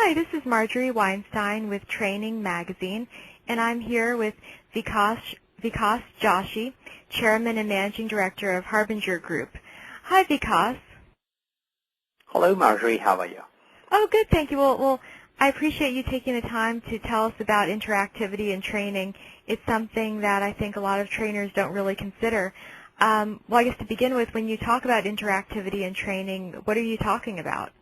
Hi, this is Margery Weinstein with Training Magazine, and I'm here with Vikas Joshi, Chairman and Managing Director of Harbinger Group. Hi, Vikas. Hello, Margery. How are you? Oh, good, thank you. Well, I appreciate you taking the time to tell us about interactivity and training. It's something that I think a lot of trainers don't really consider. Well, I guess to begin with, when you talk about interactivity and training, what are you talking about?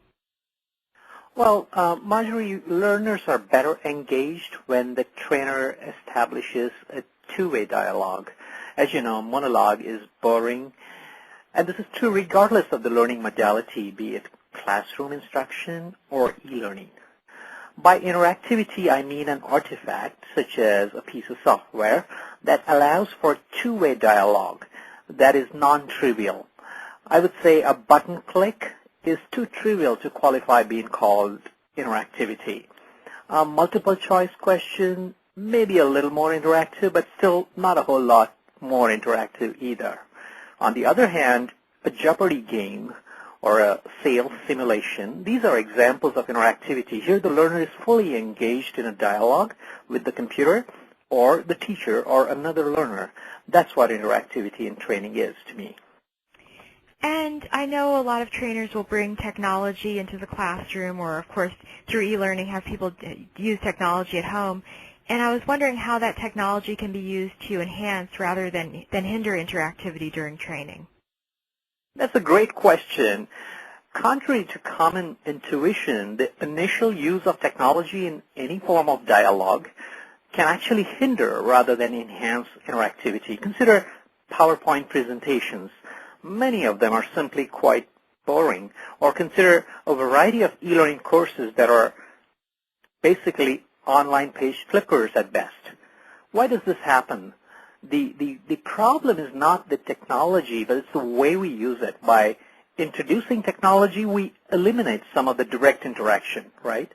Well, Margery, learners are better engaged when the trainer establishes a two-way dialogue. As you know, monologue is boring, and this is true regardless of the learning modality, be it classroom instruction or e-learning. By interactivity, I mean an artifact, such as a piece of software, that allows for two-way dialogue that is non-trivial. I would say a button click is too trivial to qualify being called interactivity. A multiple choice question may be a little more interactive, but still not a whole lot more interactive either. On the other hand, a Jeopardy game or a sales simulation, these are examples of interactivity. Here the learner is fully engaged in a dialogue with the computer or the teacher or another learner. That's what interactivity in training is to me. And I know a lot of trainers will bring technology into the classroom or, of course, through e-learning have people use technology at home. And I was wondering how that technology can be used to enhance rather than hinder interactivity during training. That's a great question. Contrary to common intuition, the initial use of technology in any form of dialogue can actually hinder rather than enhance interactivity. Consider PowerPoint presentations. Many of them are simply quite boring. Or consider a variety of e-learning courses that are basically online page flippers at best. Why does this happen? The problem is not the technology, but it's the way we use it. By introducing technology, we eliminate some of the direct interaction, right?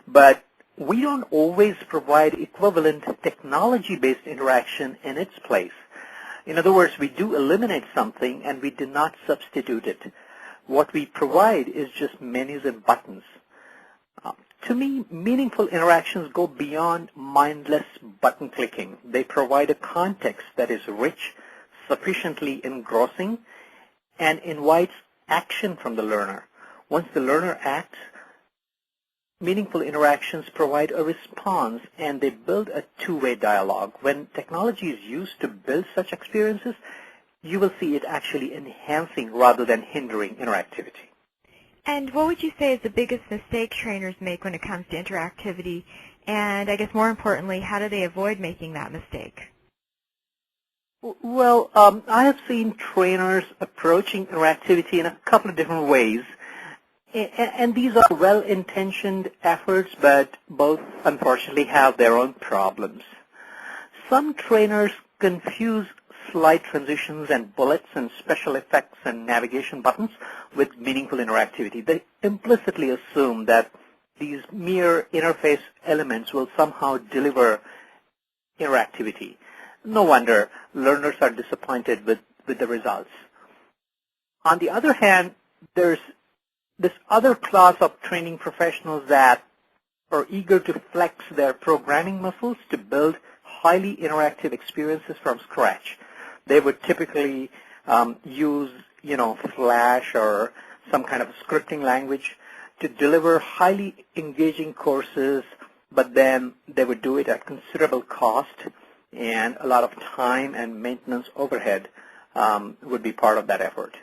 But we don't always provide equivalent technology-based interaction in its place. In other words, we do eliminate something and we do not substitute it. What we provide is just menus and buttons. To me, meaningful interactions go beyond mindless button clicking. They provide a context that is rich, sufficiently engrossing, and invites action from the learner. Once the learner acts, meaningful interactions provide a response and they build a two-way dialogue. When technology is used to build such experiences, you will see it actually enhancing rather than hindering interactivity. And what would you say is the biggest mistake trainers make when it comes to interactivity? And I guess more importantly, how do they avoid making that mistake? Well, I have seen trainers approaching interactivity in a couple of different ways. And these are well-intentioned efforts, but both unfortunately have their own problems. Some trainers confuse slide transitions and bullets and special effects and navigation buttons with meaningful interactivity. They implicitly assume that these mere interface elements will somehow deliver interactivity. No wonder learners are disappointed with the results. On the other hand, there's this other class of training professionals that are eager to flex their programming muscles to build highly interactive experiences from scratch. They would typically use, Flash or some kind of scripting language to deliver highly engaging courses, but then they would do it at considerable cost, and a lot of time and maintenance overhead would be part of that effort.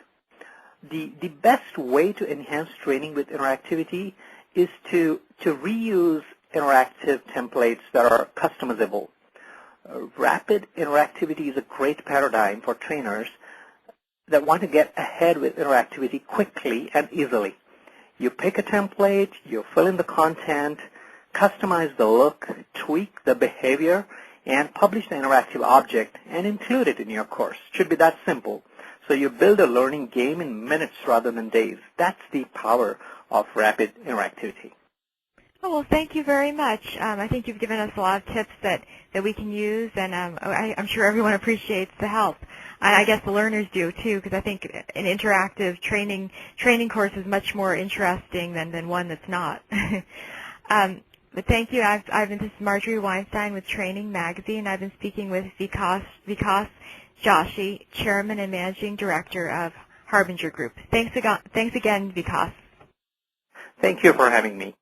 The best way to enhance training with interactivity is to reuse interactive templates that are customizable. Rapid interactivity is a great paradigm for trainers that want to get ahead with interactivity quickly and easily. You pick a template, you fill in the content, customize the look, tweak the behavior, and publish the interactive object and include it in your course. It should be that simple. So you build a learning game in minutes rather than days. That's the power of rapid interactivity. Oh, well, thank you very much. I think you've given us a lot of tips that we can use, and I'm sure everyone appreciates the help. And I guess the learners do, too, because I think an interactive training course is much more interesting than one that's not. But thank you. This is Margery Weinstein with Training Magazine. I've been speaking with Vikas Joshi, Chairman and Managing Director of Harbinger Group. Thanks again, Vikas. Thank you for having me.